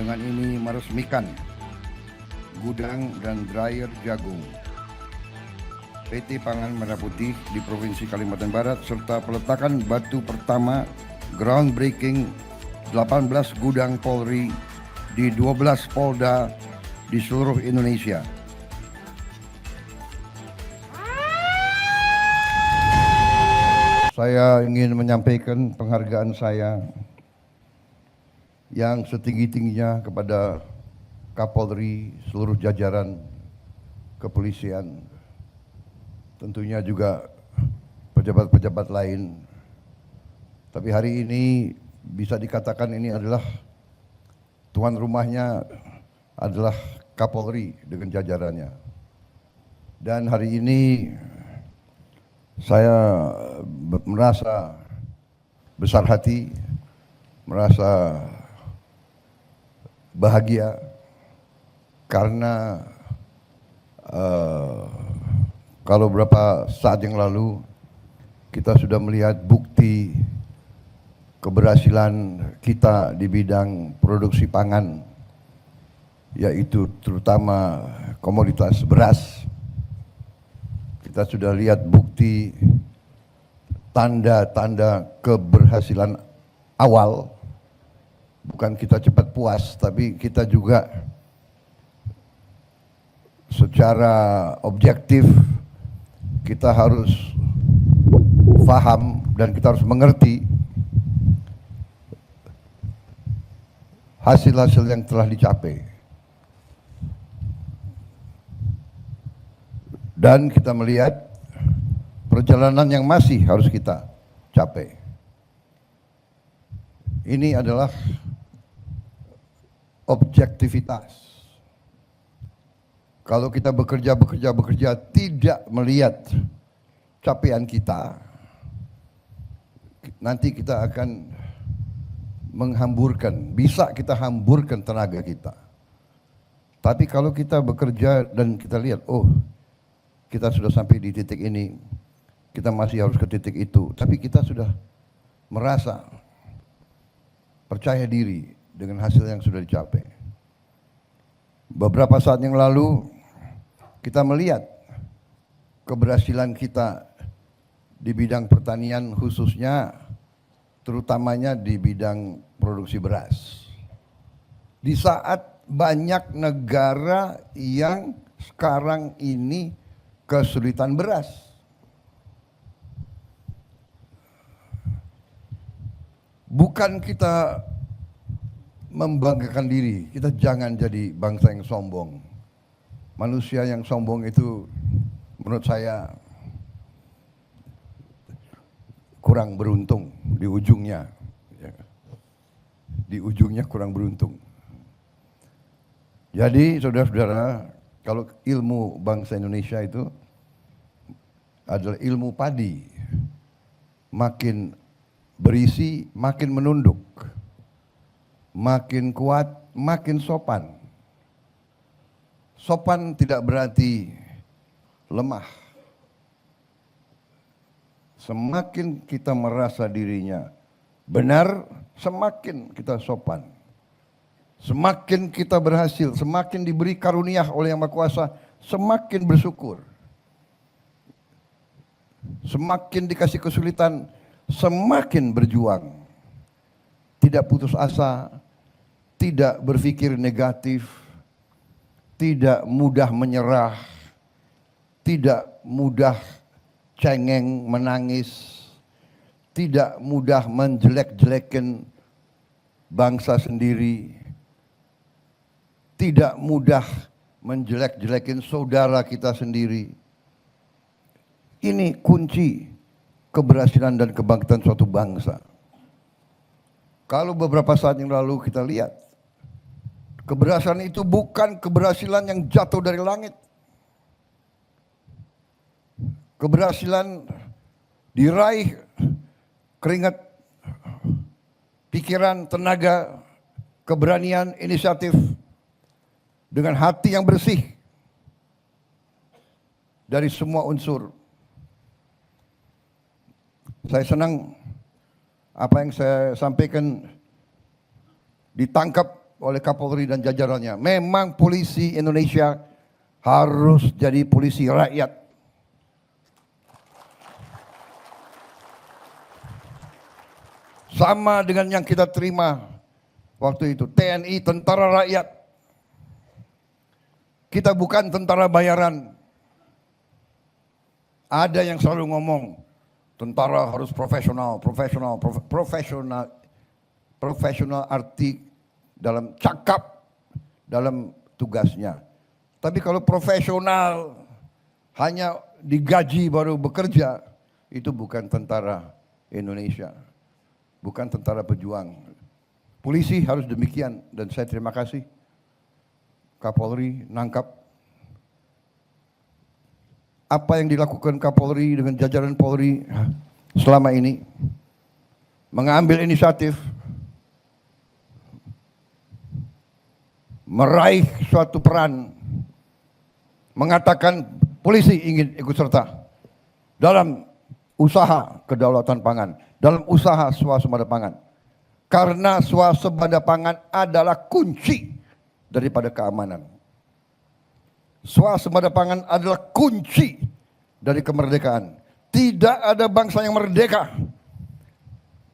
dengan ini meresmikan gudang dan dryer jagung PT Pangan Merah Putih di Provinsi Kalimantan Barat serta peletakan batu pertama groundbreaking 18 gudang Polri di 12 Polda di seluruh Indonesia. Saya ingin menyampaikan penghargaan saya yang setinggi-tingginya kepada Kapolri, seluruh jajaran kepolisian, tentunya juga pejabat-pejabat lain. Tapi hari ini bisa dikatakan ini adalah tuan rumahnya adalah Kapolri dengan jajarannya. Dan hari ini saya merasa besar hati, merasa bahagia karena kalau beberapa saat yang lalu kita sudah melihat bukti keberhasilan kita di bidang produksi pangan, yaitu terutama komoditas beras. Kita sudah lihat bukti tanda-tanda keberhasilan awal. Bukan kita cepat puas, tapi kita juga secara objektif kita harus paham dan kita harus mengerti hasil-hasil yang telah dicapai. Dan kita melihat perjalanan yang masih harus kita capai. Ini adalah objektivitas. Kalau kita bekerja tidak melihat capaian kita, nanti kita akan menghamburkan, bisa kita hamburkan tenaga kita. Tapi kalau kita bekerja dan kita lihat, oh kita sudah sampai di titik ini, kita masih harus ke titik itu, tapi kita sudah merasa percaya diri dengan hasil yang sudah dicapai. Beberapa saat yang lalu kita melihat keberhasilan kita di bidang pertanian, khususnya terutamanya di bidang produksi beras. Di saat banyak negara yang sekarang ini kesulitan beras. Bukan kita membanggakan diri, kita jangan jadi bangsa yang sombong. Manusia yang sombong itu menurut saya kurang beruntung di ujungnya. Di ujungnya kurang beruntung. Jadi saudara-saudara, kalau ilmu bangsa Indonesia itu adalah ilmu padi, makin berisi makin menunduk, makin kuat makin sopan. Sopan tidak berarti lemah. Semakin kita merasa dirinya benar, semakin kita sopan. Semakin kita berhasil, semakin diberi karunia oleh Yang Maha Kuasa, semakin bersyukur. Semakin dikasih kesulitan, semakin berjuang. Tidak putus asa, tidak berpikir negatif, tidak mudah menyerah, tidak mudah cengeng menangis, tidak mudah menjelek-jelekan bangsa sendiri, tidak mudah menjelek-jelekin saudara kita sendiri. Ini kunci keberhasilan dan kebangkitan suatu bangsa. Kalau beberapa saat yang lalu kita lihat, keberhasilan itu bukan keberhasilan yang jatuh dari langit. Keberhasilan diraih keringat, pikiran, tenaga, keberanian, inisiatif, dengan hati yang bersih dari semua unsur. Saya senang apa yang saya sampaikan ditangkap oleh Kapolri dan jajarannya. Memang polisi Indonesia harus jadi polisi rakyat. Sama dengan yang kita terima waktu itu, TNI, tentara rakyat. Kita bukan tentara bayaran. Ada yang selalu ngomong, tentara harus profesional, profesional arti dalam cakap, dalam tugasnya. Tapi kalau profesional hanya digaji baru bekerja, itu bukan tentara Indonesia, bukan tentara pejuang. Polisi harus demikian, dan saya terima kasih Kapolri nangkap apa yang dilakukan Kapolri dengan jajaran Polri selama ini, mengambil inisiatif meraih suatu peran, mengatakan polisi ingin ikut serta dalam usaha kedaulatan pangan, dalam usaha swasembada pangan. Karena swasembada pangan adalah kunci daripada keamanan. Swasembada pangan adalah kunci dari kemerdekaan. Tidak ada bangsa yang merdeka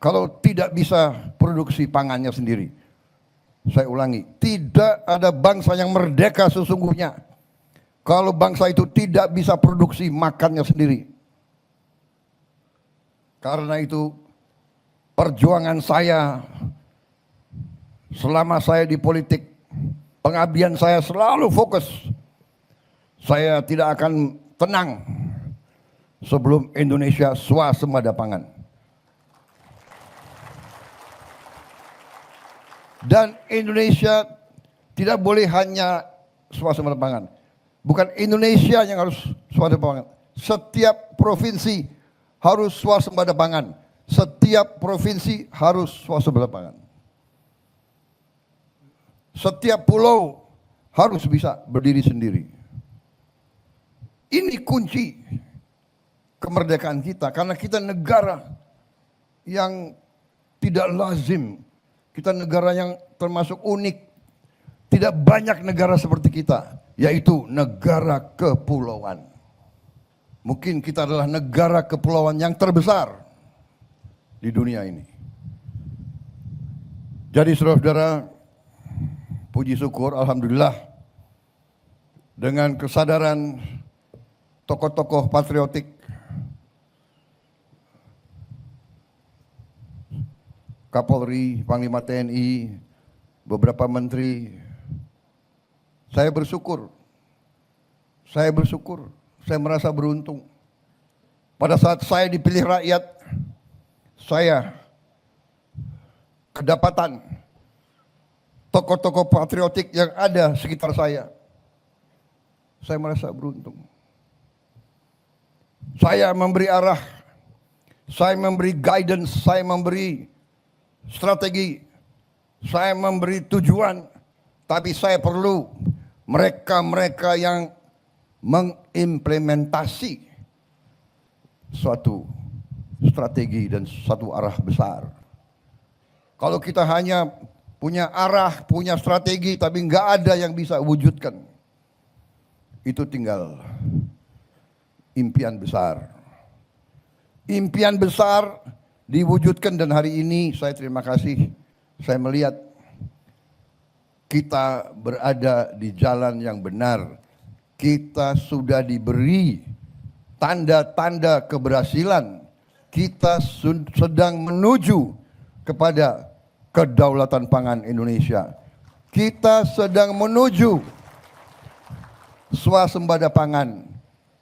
kalau tidak bisa produksi pangannya sendiri. Saya ulangi, tidak ada bangsa yang merdeka sesungguhnya kalau bangsa itu tidak bisa produksi makannya sendiri. Karena itu perjuangan saya selama saya di politik, pengabdian saya selalu fokus. Saya tidak akan tenang sebelum Indonesia swasembada pangan. Dan Indonesia tidak boleh hanya swasembada pangan. Bukan Indonesia yang harus swasembada pangan. Setiap provinsi harus swasembada pangan. Setiap provinsi harus swasembada pangan. Setiap pulau harus bisa berdiri sendiri. Ini kunci kemerdekaan kita, karena kita negara yang tidak lazim, kita negara yang termasuk unik. Tidak banyak negara seperti kita, yaitu negara kepulauan. Mungkin kita adalah negara kepulauan yang terbesar di dunia ini. Jadi saudara-saudara, puji syukur, alhamdulillah, dengan kesadaran tokoh-tokoh patriotik, Kapolri, Panglima TNI, beberapa menteri, saya bersyukur, saya merasa beruntung. Pada saat saya dipilih rakyat, saya kedapatan tokoh-tokoh patriotik yang ada sekitar saya. Saya merasa beruntung. Saya memberi arah, saya memberi guidance, saya memberi strategi, saya memberi tujuan, tapi saya perlu mereka-mereka yang mengimplementasi suatu strategi dan satu arah besar. Kalau kita hanya punya arah, punya strategi, tapi nggak ada yang bisa wujudkan, itu tinggal impian besar. Impian besar diwujudkan, dan hari ini saya terima kasih, saya melihat kita berada di jalan yang benar. Kita sudah diberi tanda-tanda keberhasilan. Kita sedang menuju kepada kedaulatan pangan Indonesia. Kita sedang menuju swasembada pangan.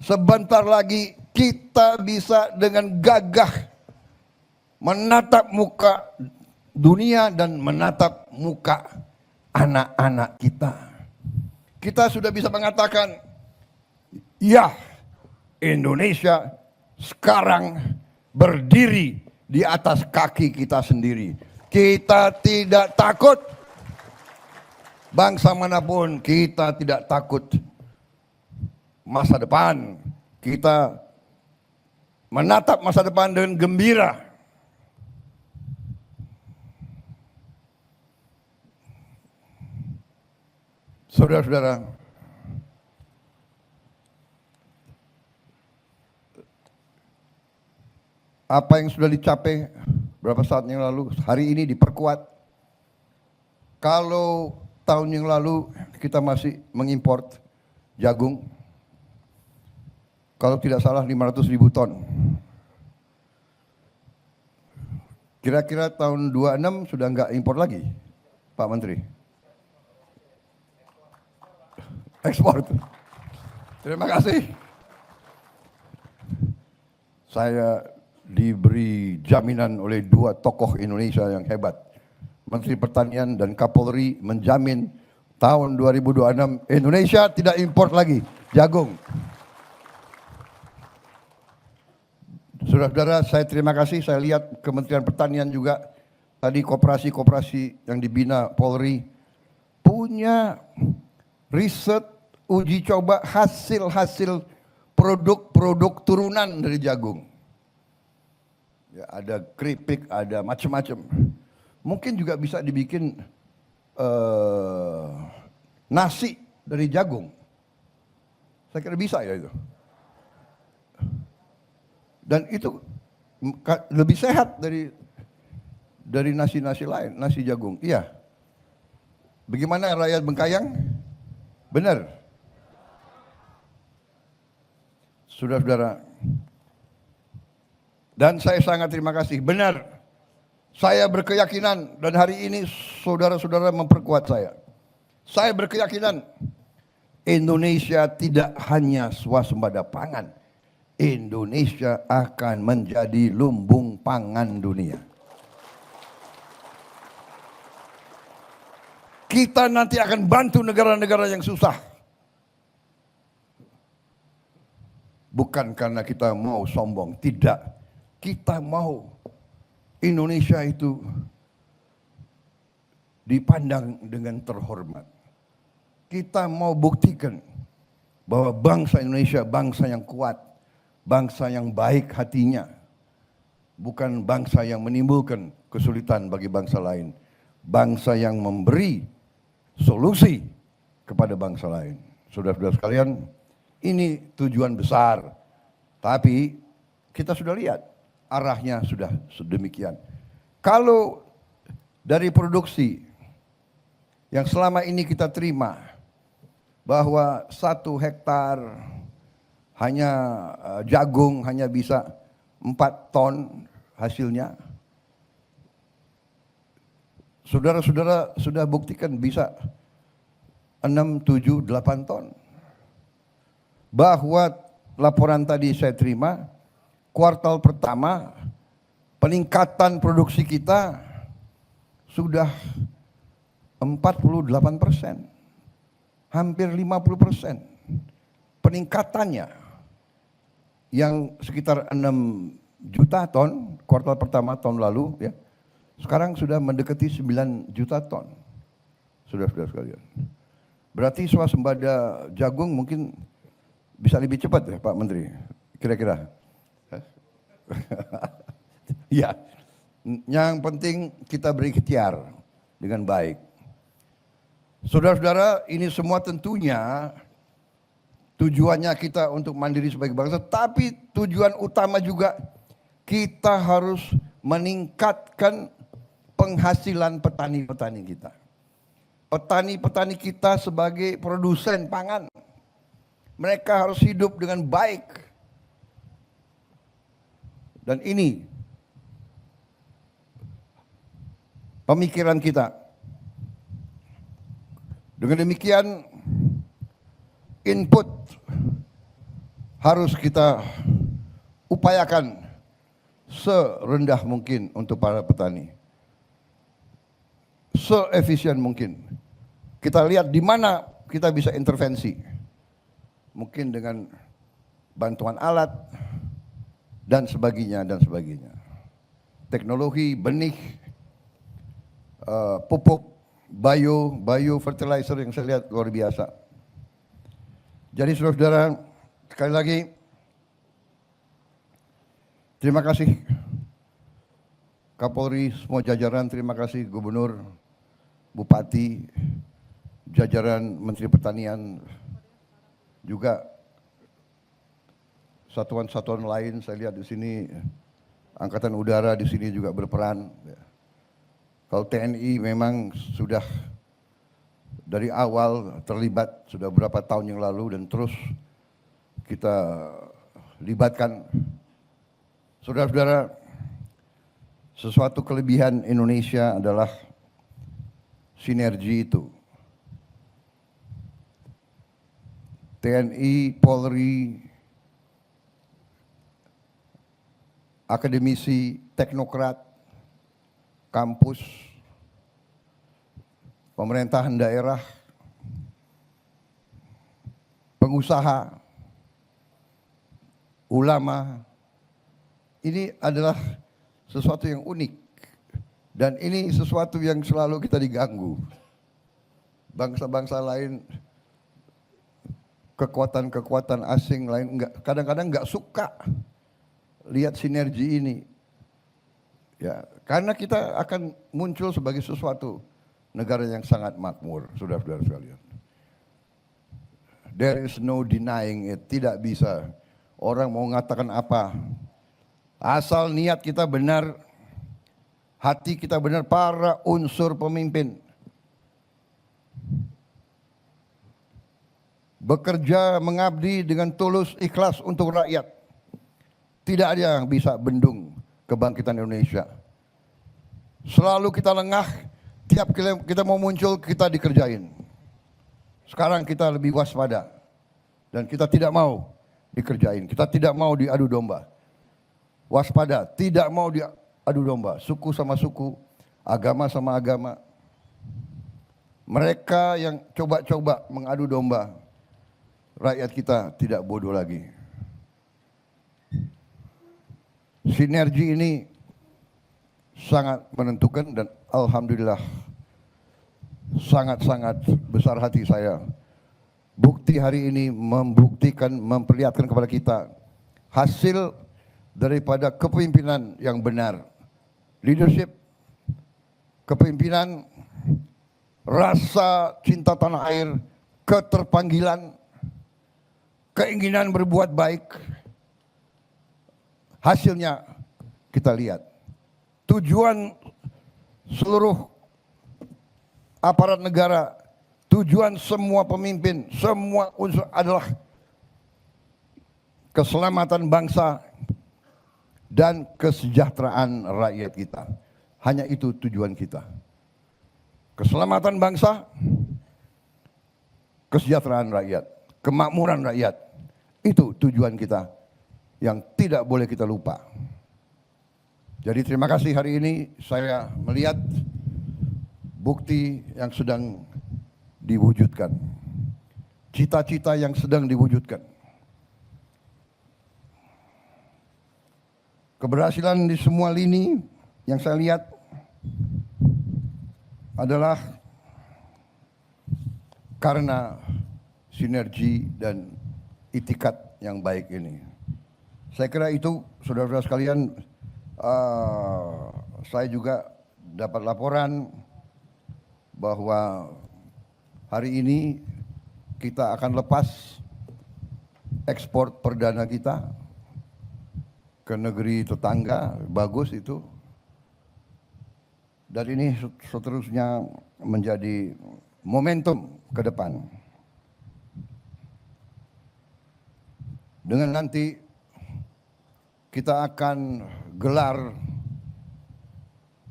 Sebentar lagi kita bisa dengan gagah menatap muka dunia dan menatap muka anak-anak kita. Kita sudah bisa mengatakan, ya, Indonesia sekarang berdiri di atas kaki kita sendiri. Kita tidak takut, bangsa manapun kita tidak takut. Masa depan kita menatap masa depan dengan gembira. Saudara-saudara, apa yang sudah dicapai beberapa saat yang lalu, hari ini diperkuat. Kalau tahun yang lalu kita masih mengimpor jagung, kalau tidak salah 500.000 ton. Kira-kira tahun 26 sudah enggak impor lagi, Pak Menteri? Ekspor. Terima kasih. Saya diberi jaminan oleh dua tokoh Indonesia yang hebat. Menteri Pertanian dan Kapolri menjamin tahun 2026 Indonesia tidak impor lagi jagung. Saudara-saudara, saya terima kasih. Saya lihat Kementerian Pertanian juga tadi koperasi-koperasi yang dibina Polri punya riset uji coba hasil-hasil produk-produk turunan dari jagung. Ya, ada keripik, ada macam-macam. Mungkin juga bisa dibikin nasi dari jagung. Saya kira bisa ya itu. Dan itu lebih sehat dari nasi-nasi lain, nasi jagung. Iya. Bagaimana rakyat Bengkayang? Benar. Saudara-saudara. Dan saya sangat terima kasih. Benar. Saya berkeyakinan dan hari ini saudara-saudara memperkuat saya. Saya berkeyakinan Indonesia tidak hanya swasembada pangan. Indonesia akan menjadi lumbung pangan dunia. Kita nanti akan bantu negara-negara yang susah. Bukan karena kita mau sombong, tidak. Kita mau Indonesia itu dipandang dengan terhormat. Kita mau buktikan bahwa bangsa Indonesia bangsa yang kuat, bangsa yang baik hatinya, bukan bangsa yang menimbulkan kesulitan bagi bangsa lain, bangsa yang memberi solusi kepada bangsa lain. Saudara-saudara sekalian, ini tujuan besar, tapi kita sudah lihat arahnya sudah sedemikian. Kalau dari produksi yang selama ini kita terima bahwa 1 hektar hanya jagung hanya bisa 4 ton hasilnya. Saudara-saudara sudah buktikan bisa 6, 7, 8 ton. Bahwa laporan tadi saya terima, kuartal pertama peningkatan produksi kita sudah 48%, hampir 50%. Peningkatannya yang sekitar 6 juta ton kuartal pertama tahun lalu, ya, sekarang sudah mendekati 9 juta ton. Saudara-saudara sekalian. Berarti swasembada jagung mungkin bisa lebih cepat ya Pak Menteri, kira-kira. Ya, yang penting kita beri ikhtiar dengan baik. Saudara-saudara, ini semua tentunya tujuannya kita untuk mandiri sebagai bangsa, tapi tujuan utama juga kita harus meningkatkan penghasilan petani-petani kita. Petani-petani kita sebagai produsen pangan, mereka harus hidup dengan baik. Dan ini pemikiran kita. Dengan demikian input harus kita upayakan serendah mungkin untuk para petani, seefisien mungkin. Kita lihat di mana kita bisa intervensi, mungkin dengan bantuan alat dan sebagainya dan sebagainya. Teknologi, benih, pupuk, bio fertilizer yang saya lihat luar biasa. Jadi saudara-saudara, sekali lagi terima kasih Kapolri, semua jajaran, terima kasih Gubernur, Bupati, jajaran Menteri Pertanian, juga satuan-satuan lain. Saya lihat di sini Angkatan Udara di sini juga berperan. Kalau TNI memang sudah dari awal terlibat, sudah berapa tahun yang lalu, dan terus kita libatkan. Saudara-saudara, sesuatu kelebihan Indonesia adalah sinergi itu. TNI, Polri, akademisi, teknokrat, kampus, pemerintahan daerah, pengusaha, ulama, ini adalah sesuatu yang unik. Dan ini sesuatu yang selalu kita diganggu. Bangsa-bangsa lain, kekuatan-kekuatan asing lain kadang-kadang nggak suka lihat sinergi ini. Ya, karena kita akan muncul sebagai sesuatu negara yang sangat makmur, saudara-saudara sekalian. There is no denying it, tidak bisa. Orang mau mengatakan apa, asal niat kita benar, hati kita benar, para unsur pemimpin bekerja mengabdi dengan tulus ikhlas untuk rakyat. Tidak ada yang bisa bendung kebangkitan Indonesia. Selalu kita lengah, tiap kita mau muncul kita dikerjain. Sekarang kita lebih waspada dan kita tidak mau dikerjain. Kita tidak mau diadu domba. Waspada, tidak mau diadu domba. Suku sama suku, agama sama agama. Mereka yang coba-coba mengadu domba, rakyat kita tidak bodoh lagi. Sinergi ini sangat menentukan dan alhamdulillah sangat-sangat besar hati saya. Bukti hari ini membuktikan, memperlihatkan kepada kita hasil daripada kepemimpinan yang benar. Leadership, kepemimpinan, rasa cinta tanah air, keterpanggilan, keinginan berbuat baik. Hasilnya kita lihat. Tujuan seluruh aparat negara, tujuan semua pemimpin, semua unsur adalah keselamatan bangsa dan kesejahteraan rakyat kita. Hanya itu tujuan kita. Keselamatan bangsa, kesejahteraan rakyat, kemakmuran rakyat. Itu tujuan kita yang tidak boleh kita lupa. Jadi terima kasih hari ini saya melihat bukti yang sedang diwujudkan. Cita-cita yang sedang diwujudkan. Keberhasilan di semua lini yang saya lihat adalah karena sinergi dan itikat yang baik ini. Saya kira itu, saudara-saudara sekalian, saya juga dapat laporan bahwa hari ini kita akan lepas ekspor perdana kita ke negeri tetangga. Bagus itu. Dan ini seterusnya menjadi momentum ke depan. Dengan nanti kita akan gelar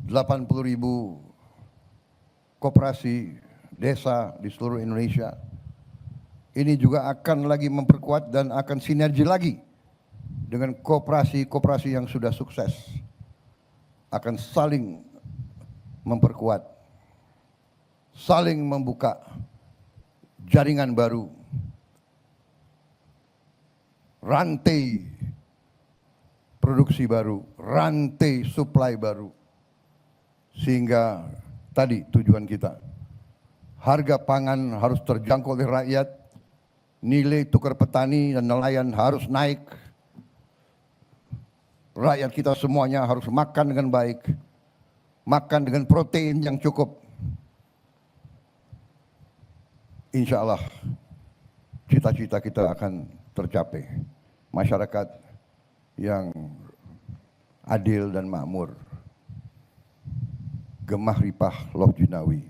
80.000 koperasi desa di seluruh Indonesia. Ini juga akan lagi memperkuat dan akan sinergi lagi dengan koperasi-koperasi yang sudah sukses. Akan saling memperkuat, saling membuka jaringan baru, rantai produksi baru, rantai supply baru. Sehingga tadi tujuan kita, harga pangan harus terjangkau oleh rakyat, nilai tukar petani dan nelayan harus naik, rakyat kita semuanya harus makan dengan baik, makan dengan protein yang cukup. insya Allah cita-cita kita akan tercapai. Masyarakat yang adil dan makmur, gemah ripah loh jinawi.